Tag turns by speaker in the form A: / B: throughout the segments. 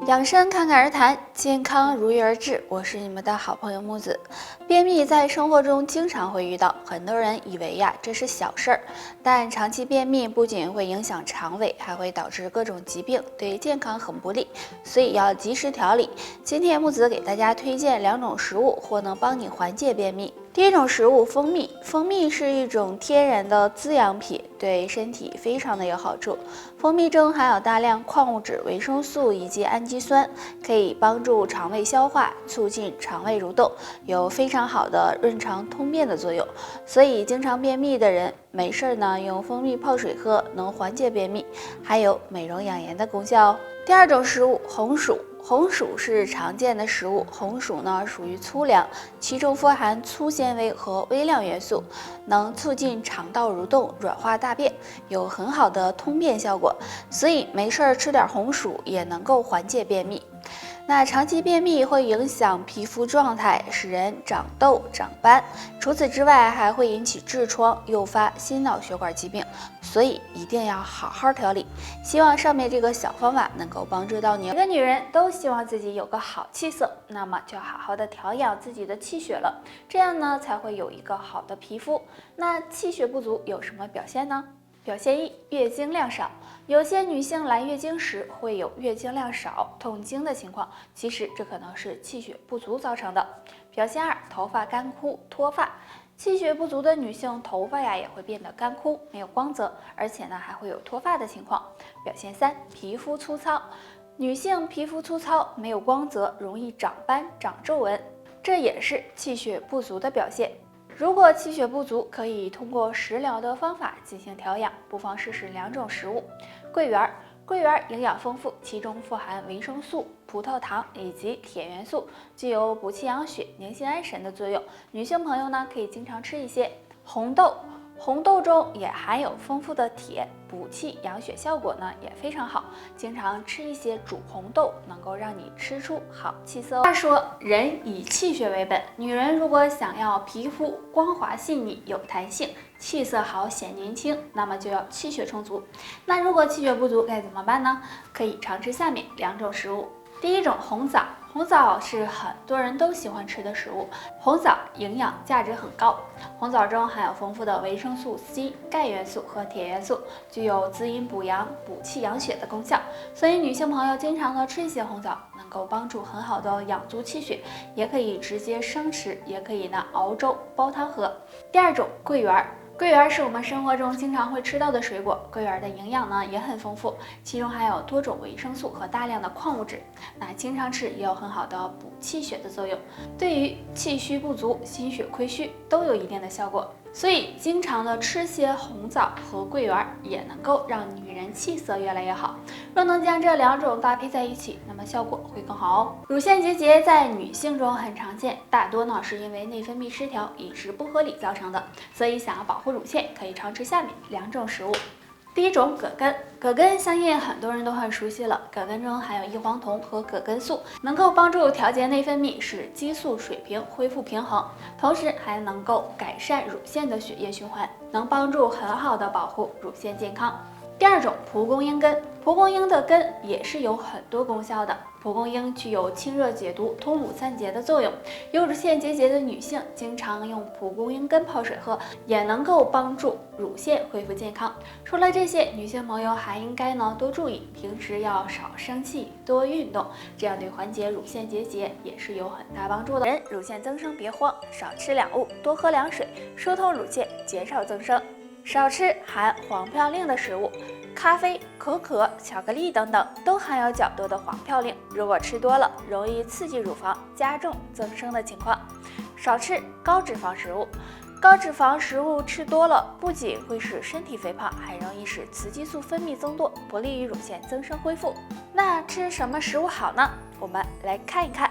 A: 养生侃侃而谈，健康如约而至。我是你们的好朋友木子。便秘在生活中经常会遇到，很多人以为这是小事儿，但长期便秘不仅会影响肠胃，还会导致各种疾病，对健康很不利，所以要及时调理。今天木子给大家推荐2种食物，或能帮你缓解便秘。第一种食物，蜂蜜。蜂蜜是一种天然的滋养品，对身体非常的有好处。蜂蜜中含有大量矿物质、维生素以及氨基酸，可以帮助肠胃消化，促进肠胃蠕动，有非常好的润肠通便的作用。所以经常便秘的人没事呢，用蜂蜜泡水喝，能缓解便秘，还有美容养颜的功效哦。第二种食物，红薯。红薯是常见的食物，红薯呢属于粗粮，其中富含粗纤维和微量元素，能促进肠道蠕动，软化大便，有很好的通便效果，所以没事儿吃点红薯也能够缓解便秘。那长期便秘会影响皮肤状态，使人长痘、长斑，除此之外还会引起痔疮，诱发心脑血管疾病，所以一定要好好调理。希望上面这个小方法能够帮助到你。每个女人都希望自己有个好气色，那么就要好好的调养自己的气血了，这样呢才会有一个好的皮肤。那气血不足有什么表现呢？表现1，月经量少。有些女性来月经时会有月经量少、痛经的情况，其实这可能是气血不足造成的。表现2，头发干枯、脱发。气血不足的女性头发也会变得干枯，没有光泽，而且呢还会有脱发的情况。表现3，皮肤粗糙。女性皮肤粗糙，没有光泽，容易长斑、长皱纹，这也是气血不足的表现。如果气血不足，可以通过食疗的方法进行调养，不妨试试2种食物。桂圆。桂圆营养丰富，其中富含维生素、葡萄糖以及铁元素，具有补气养血、宁心安神的作用。女性朋友呢，可以经常吃一些。红豆。红豆中也含有丰富的铁，补气养血效果呢也非常好。经常吃一些煮红豆，能够让你吃出好气色哦。话说，人以气血为本，女人如果想要皮肤光滑细腻、有弹性，气色好、显年轻，那么就要气血充足。那如果气血不足该怎么办呢？可以常吃下面2种食物。第一种，红枣。红枣是很多人都喜欢吃的食物，红枣营养价值很高。红枣中含有丰富的维生素 C、钙元素和铁元素，具有滋阴补阳、补气养血的功效。所以女性朋友经常的吃一些红枣，能够帮助很好的养足气血。也可以直接生吃，也可以呢熬粥、煲汤喝。第二种，桂圆。桂圆是我们生活中经常会吃到的水果，桂圆的营养呢也很丰富，其中含有多种维生素和大量的矿物质，那经常吃也有很好的补气血的作用，对于气虚不足、心血亏虚都有一定的效果。所以经常的吃些红枣和桂圆也能够让女人气色越来越好。若能将这2种搭配在一起，那么效果会更好哦。乳腺结节在女性中很常见，大多呢是因为内分泌失调、饮食不合理造成的。所以想要保护乳腺，可以常吃下面2种食物。第一种，葛根。葛根相信很多人都很熟悉了，葛根中含有异黄酮和葛根素，能够帮助调节内分泌，使激素水平恢复平衡，同时还能够改善乳腺的血液循环，能帮助很好的保护乳腺健康。第二种，蒲公英根。蒲公英的根也是有很多功效的。蒲公英具有清热解毒、通乳散结的作用。有乳腺结节的女性经常用蒲公英根泡水喝，也能够帮助乳腺恢复健康。除了这些，女性朋友还应该呢多注意，平时要少生气，多运动，这样对缓解乳腺结节也是有很大帮助的。人乳腺增生别慌，少吃两物，多喝凉水，疏通乳腺，减少增生。少吃含黄嘌呤的食物，咖啡、可可、巧克力等等都含有较多的黄嘌呤，如果吃多了，容易刺激乳房，加重增生的情况。少吃高脂肪食物，高脂肪食物吃多了，不仅会使身体肥胖，还容易使雌激素分泌增多，不利于乳腺增生恢复。那吃什么食物好呢？我们来看一看。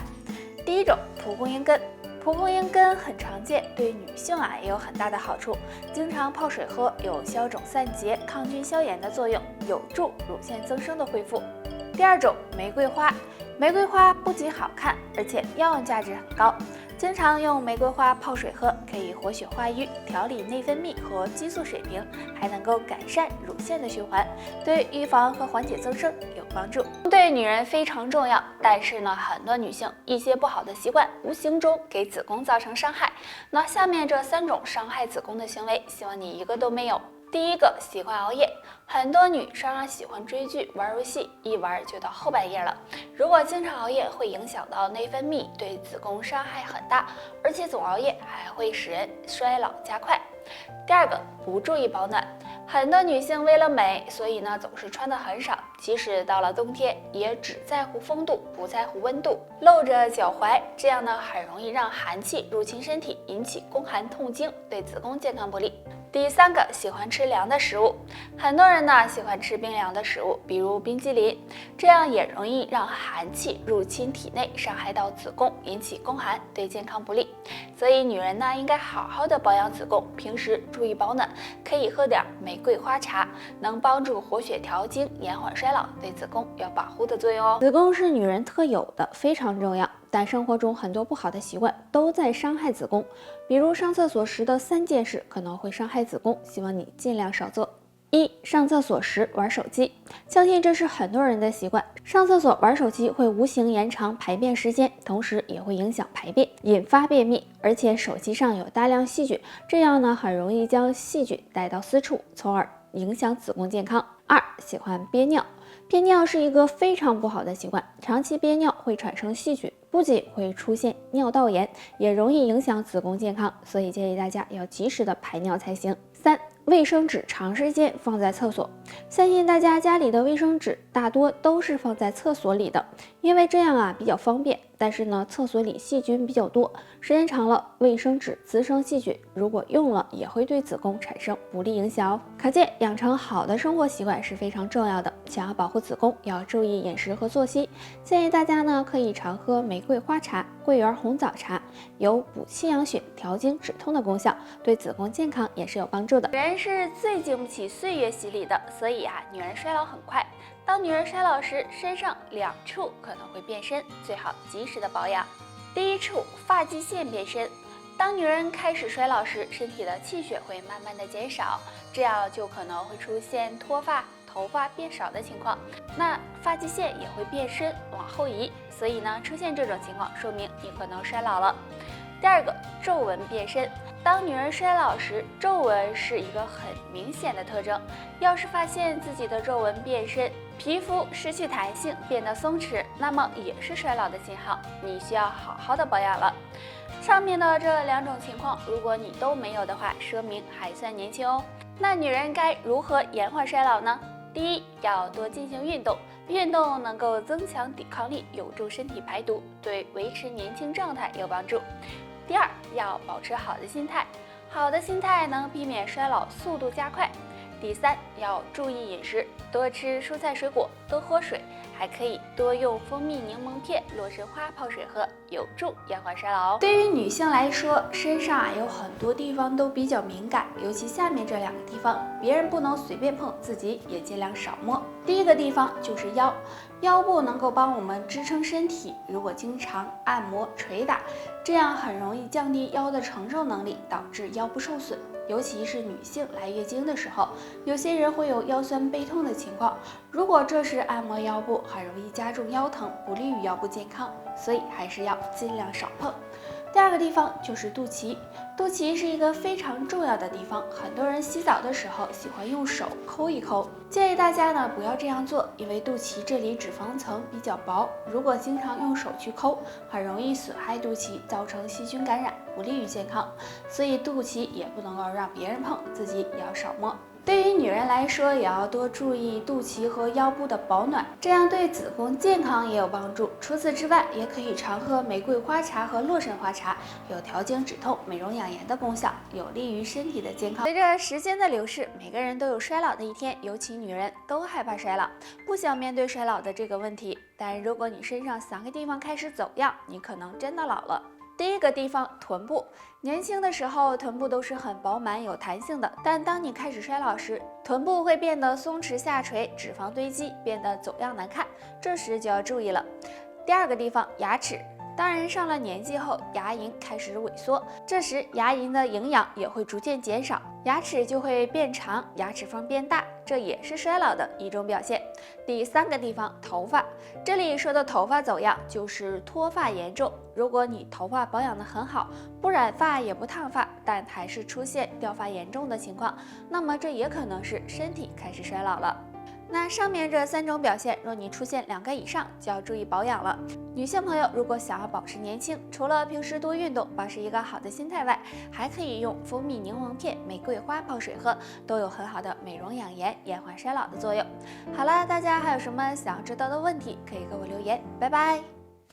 A: 第一种，蒲公英根。蒲公英根很常见，对女性也有很大的好处。经常泡水喝，有消肿散结、抗菌消炎的作用，有助乳腺增生的恢复。第二种，玫瑰花。玫瑰花不仅好看，而且药用价值很高。经常用玫瑰花泡水喝，可以活血化瘀，调理内分泌和激素水平，还能够改善乳腺的循环，对预防和缓解增生有帮助。对女人非常重要，但是呢，很多女性一些不好的习惯，无形中给子宫造成伤害。那下面这3种伤害子宫的行为，希望你一个都没有。第一个，喜欢熬夜，很多女生喜欢追剧、玩游戏，一玩就到后半夜了。如果经常熬夜，会影响到内分泌，对子宫伤害很大，而且总熬夜还会使人衰老加快。第二个，不注意保暖，很多女性为了美，所以呢总是穿得很少，即使到了冬天，也只在乎风度，不在乎温度，露着脚踝，这样呢很容易让寒气入侵身体，引起宫寒痛经，对子宫健康不利。第3个，喜欢吃凉的食物，很多人呢喜欢吃冰凉的食物，比如冰激凌，这样也容易让寒气入侵体内，伤害到子宫，引起宫寒，对健康不利。所以女人呢应该好好的保养子宫，平时注意保暖，可以喝点玫瑰花茶，能帮助活血调经，延缓衰老，对子宫有保护的作用哦。子宫是女人特有的，非常重要。但生活中很多不好的习惯都在伤害子宫，比如上厕所时的3件事可能会伤害子宫，希望你尽量少做。1. 上厕所时玩手机，相信这是很多人的习惯。上厕所玩手机会无形延长排便时间，同时也会影响排便，引发便秘。而且手机上有大量细菌，这样呢很容易将细菌带到私处，从而影响子宫健康。2. 喜欢憋尿，憋尿是一个非常不好的习惯，长期憋尿会产生细菌，不仅会出现尿道炎，也容易影响子宫健康，所以建议大家要及时的排尿才行。3. 卫生纸长时间放在厕所，相信大家家里的卫生纸大多都是放在厕所里的，因为这样比较方便。但是呢，厕所里细菌比较多，时间长了，卫生纸滋生细菌，如果用了也会对子宫产生不利影响哦。可见养成好的生活习惯是非常重要的。想要保护子宫，要注意饮食和作息。建议大家呢可以常喝玫瑰花茶、桂圆红枣茶，有补气养血、调经止痛的功效，对子宫健康也是有帮助的。人是最经不起岁月洗礼的，所以女人衰老很快。当女人衰老时，身上2处可能会变深，最好及时的保养。第1处，发际线变深。当女人开始衰老时，身体的气血会慢慢的减少，这样就可能会出现脱发、头发变少的情况，那发际线也会变深，往后移。所以呢，出现这种情况，说明你可能衰老了。第2个，皱纹变深。当女人衰老时，皱纹是一个很明显的特征。要是发现自己的皱纹变深，皮肤失去弹性，变得松弛，那么也是衰老的信号，你需要好好的保养了。上面的这2种情况，如果你都没有的话，说明还算年轻哦。那女人该如何延缓衰老呢？第1，要多进行运动，运动能够增强抵抗力，有助身体排毒，对维持年轻状态有帮助。第2，要保持好的心态，好的心态能避免衰老速度加快。第3，要注意饮食，多吃蔬菜水果，多喝水，还可以多用蜂蜜柠檬片、洛神花泡水喝，有助延缓衰老哦。对于女性来说，身上有很多地方都比较敏感，尤其下面这2个地方，别人不能随便碰，自己也尽量少摸。第1个地方就是腰，腰部能够帮我们支撑身体，如果经常按摩捶打，这样很容易降低腰的承受能力，导致腰部受损。尤其是女性来月经的时候，有些人会有腰酸背痛的情况，如果这时按摩腰部，很容易加重腰疼，不利于腰部健康，所以还是要尽量少碰。第2个地方就是肚脐，肚脐是一个非常重要的地方，很多人洗澡的时候喜欢用手抠一抠，建议大家呢不要这样做，因为肚脐这里脂肪层比较薄，如果经常用手去抠，很容易损害肚脐，造成细菌感染，不利于健康，所以肚脐也不能够让别人碰，自己也要少摸。对于女人来说，也要多注意肚脐和腰部的保暖，这样对子宫健康也有帮助。除此之外，也可以常喝玫瑰花茶和洛神花茶，有调经止痛、美容养颜的功效，有利于身体的健康。随着时间的流逝，每个人都有衰老的一天，尤其女人都害怕衰老，不想面对衰老的这个问题。但如果你身上3个地方开始走样，你可能真的老了。第1个地方，臀部。年轻的时候，臀部都是很饱满有弹性的，但当你开始衰老时，臀部会变得松弛下垂，脂肪堆积，变得走样难看，这时就要注意了。第2个地方，牙齿。当然，上了年纪后，牙龈开始萎缩，这时牙龈的营养也会逐渐减少，牙齿就会变长，牙齿缝变大，这也是衰老的一种表现。第3个地方，头发。这里说的头发走样，就是脱发严重。如果你头发保养得很好，不染发也不烫发，但还是出现掉发严重的情况，那么这也可能是身体开始衰老了。那上面这3种表现，若你出现2个以上，就要注意保养了。女性朋友如果想要保持年轻，除了平时多运动，保持一个好的心态外，还可以用蜂蜜柠檬片、玫瑰花泡水喝，都有很好的美容养颜、延缓衰老的作用。好了，大家还有什么想要知道的问题，可以给我留言。拜拜。